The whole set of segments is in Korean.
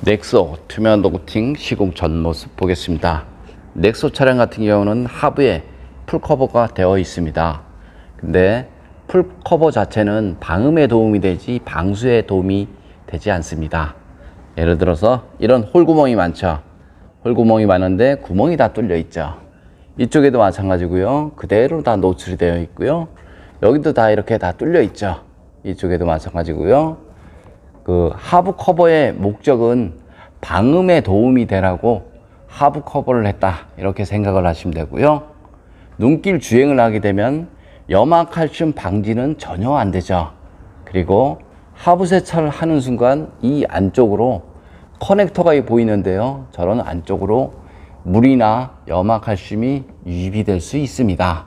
넥소 투명도 코팅 시공 전 모습 보겠습니다. 넥소 차량 같은 경우는 하부에 풀커버가 되어 있습니다. 근데 풀커버 자체는 방음에 도움이 되지 방수에 도움이 되지 않습니다. 예를 들어서 이런 홀구멍이 많죠. 홀구멍이 많은데 구멍이 다 뚫려 있죠. 이쪽에도 마찬가지고요. 그대로 다 노출이 되어 있고요. 여기도 다 이렇게 다 뚫려 있죠. 이쪽에도 마찬가지고요. 그 하부 커버의 목적은 방음에 도움이 되라고 하부 커버를 했다, 이렇게 생각을 하시면 되고요. 눈길 주행을 하게 되면 염화칼슘 방지는 전혀 안 되죠. 그리고 하부 세차를 하는 순간 이 안쪽으로 커넥터가 보이는데요, 저런 안쪽으로 물이나 염화칼슘이 유입이 될 수 있습니다.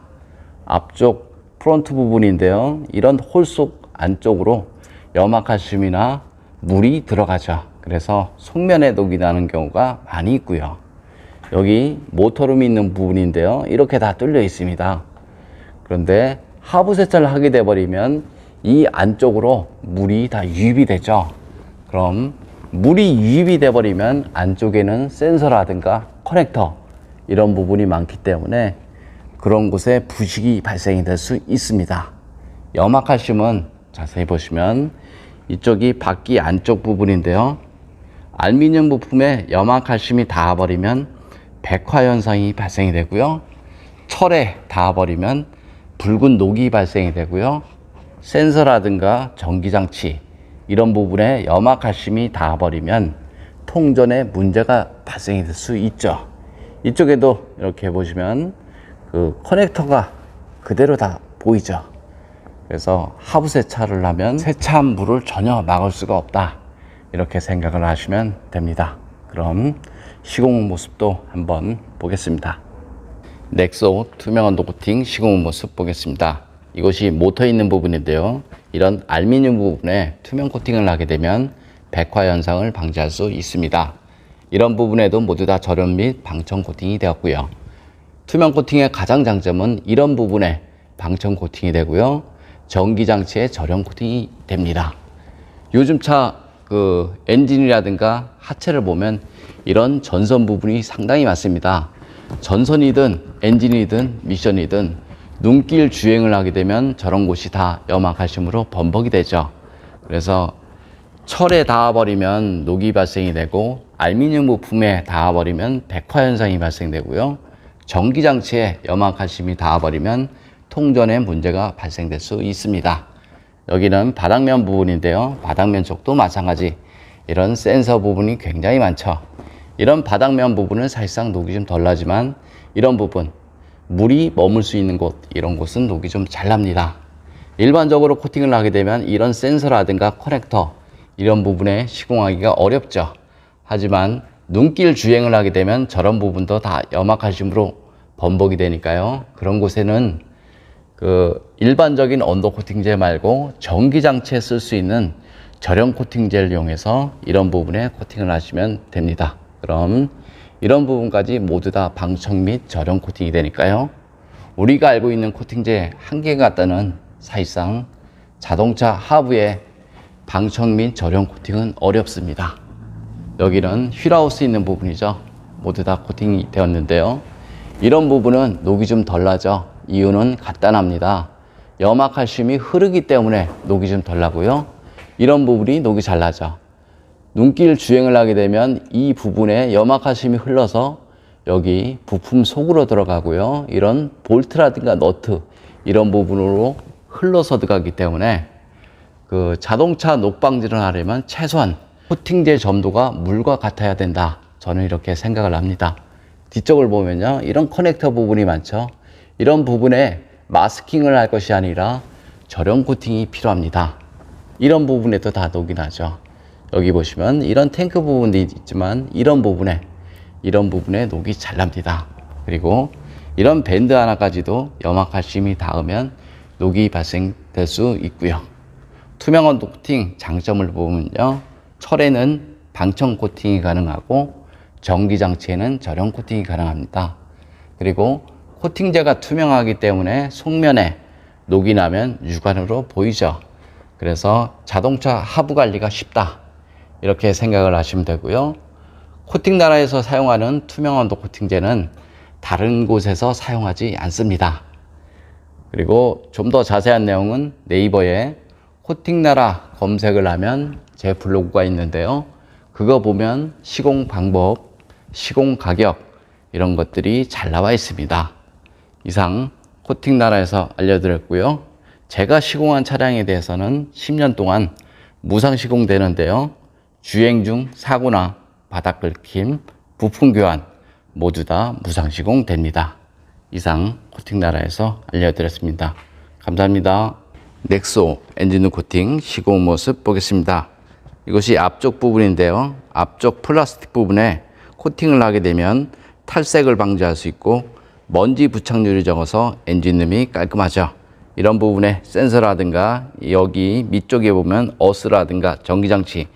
앞쪽 프론트 부분인데요, 이런 홀 속 안쪽으로 염화칼슘이나 물이 들어가죠. 그래서 속면에 녹이 나는 경우가 많이 있고요. 여기 모터룸이 있는 부분인데요, 이렇게 다 뚫려 있습니다. 그런데 하부 세차를 하게 돼 버리면 이 안쪽으로 물이 다 유입이 되죠. 그럼 물이 유입이 돼 버리면 안쪽에는 센서라든가 커넥터 이런 부분이 많기 때문에 그런 곳에 부식이 발생이 될 수 있습니다. 염화칼슘은 자세히 보시면 이쪽이 바퀴 안쪽 부분인데요, 알루미늄 부품에 염화칼슘이 닿아버리면 백화 현상이 발생이 되고요, 철에 닿아버리면 붉은 녹이 발생이 되고요, 센서라든가 전기장치 이런 부분에 염화칼슘이 닿아버리면 통전에 문제가 발생이 될 수 있죠. 이쪽에도 이렇게 보시면 그 커넥터가 그대로 다 보이죠. 그래서 하부 세차를 하면 세차한 물을 전혀 막을 수가 없다, 이렇게 생각을 하시면 됩니다. 그럼 시공 모습도 한번 보겠습니다. 넥소 투명 언더 코팅 시공 모습 보겠습니다. 이것이 모터 있는 부분인데요, 이런 알루미늄 부분에 투명 코팅을 하게 되면 백화 현상을 방지할 수 있습니다. 이런 부분에도 모두 다 절연 및 방청 코팅이 되었고요. 투명 코팅의 가장 장점은 이런 부분에 방청 코팅이 되고요, 전기장치에 절연 코팅이 됩니다. 요즘 차 그 엔진이라든가 하체를 보면 이런 전선 부분이 상당히 많습니다. 전선이든 엔진이든 미션이든 눈길 주행을 하게 되면 저런 곳이 다 염화칼슘으로 범벅이 되죠. 그래서 철에 닿아버리면 녹이 발생이 되고 알루미늄 부품에 닿아버리면 백화 현상이 발생되고요, 전기장치에 염화칼슘이 닿아버리면 통전에 문제가 발생될 수 있습니다. 여기는 바닥면 부분인데요, 바닥면 쪽도 마찬가지 이런 센서 부분이 굉장히 많죠. 이런 바닥면 부분은 사실상 녹이 좀 덜 나지만 이런 부분, 물이 머물 수 있는 곳, 이런 곳은 녹이 좀 잘 납니다. 일반적으로 코팅을 하게 되면 이런 센서라든가 커넥터 이런 부분에 시공하기가 어렵죠. 하지만 눈길 주행을 하게 되면 저런 부분도 다 염화칼슘으로 범벅이 되니까요, 그런 곳에는 그 일반적인 언더 코팅제 말고 전기장치에 쓸 수 있는 절연 코팅제를 이용해서 이런 부분에 코팅을 하시면 됩니다. 그럼 이런 부분까지 모두 다 방청 및 절연 코팅이 되니까요, 우리가 알고 있는 코팅제 한 개 갖다는 사실상 자동차 하부에 방청 및 절연 코팅은 어렵습니다. 여기는 휠하우스 있는 부분이죠. 모두 다 코팅이 되었는데요, 이런 부분은 녹이 좀 덜 나죠. 이유는 간단합니다. 염화칼슘이 흐르기 때문에 녹이 좀 덜 나고요, 이런 부분이 녹이 잘 나죠. 눈길 주행을 하게 되면 이 부분에 염화칼슘이 흘러서 여기 부품 속으로 들어가고요, 이런 볼트라든가 너트 이런 부분으로 흘러서 들어가기 때문에 그 자동차 녹 방지를 하려면 최소한 코팅제 점도가 물과 같아야 된다, 저는 이렇게 생각을 합니다. 뒤쪽을 보면요, 이런 커넥터 부분이 많죠. 이런 부분에 마스킹을 할 것이 아니라 절연 코팅이 필요합니다. 이런 부분에도 다 녹이 나죠. 여기 보시면 이런 탱크 부분도 있지만 이런 부분에 녹이 잘 납니다. 그리고 이런 밴드 하나까지도 염화칼슘이 닿으면 녹이 발생될 수 있고요. 투명 언더 코팅 장점을 보면요, 철에는 방청 코팅이 가능하고 전기장치에는 절연 코팅이 가능합니다. 그리고 코팅제가 투명하기 때문에 속면에 녹이 나면 육안으로 보이죠. 그래서 자동차 하부 관리가 쉽다, 이렇게 생각을 하시면 되고요. 코팅 나라에서 사용하는 투명 언더 코팅제는 다른 곳에서 사용하지 않습니다. 그리고 좀 더 자세한 내용은 네이버에 코팅 나라 검색을 하면 제 블로그가 있는데요. 그거 보면 시공 방법, 시공 가격 이런 것들이 잘 나와 있습니다. 이상 코팅 나라에서 알려드렸고요. 제가 시공한 차량에 대해서는 10년 동안 무상 시공되는데요. 주행 중 사고나 바닥 긁힘, 부품 교환 모두 다 무상 시공됩니다. 이상 코팅 나라에서 알려드렸습니다. 감사합니다. 넥소 엔진룸 코팅 시공 모습 보겠습니다. 이것이 앞쪽 부분인데요. 앞쪽 플라스틱 부분에 코팅을 하게 되면 탈색을 방지할 수 있고 먼지 부착률이 적어서 엔진룸이 깔끔하죠. 이런 부분에 센서라든가 여기 밑쪽에 보면 어스라든가 전기장치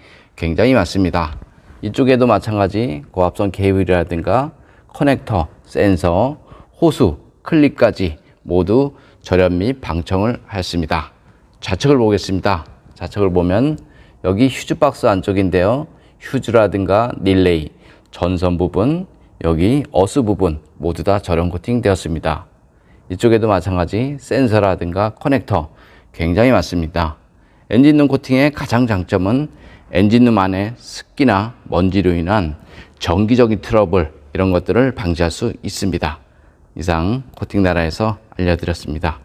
굉장히 많습니다. 이쪽에도 마찬가지 고압선 케이블이라든가 커넥터, 센서, 호수, 클립까지 모두 절연 및 방청을 하였습니다. 좌측을 보겠습니다. 좌측을 보면 여기 휴즈 박스 안쪽인데요. 휴즈라든가 릴레이, 전선 부분, 여기 어스 부분 모두 다 절연 코팅 되었습니다. 이쪽에도 마찬가지 센서라든가 커넥터 굉장히 많습니다. 엔진룸 코팅의 가장 장점은 엔진룸 안에 습기나 먼지로 인한 정기적인 트러블 이런 것들을 방지할 수 있습니다. 이상 코팅 나라에서 알려드렸습니다.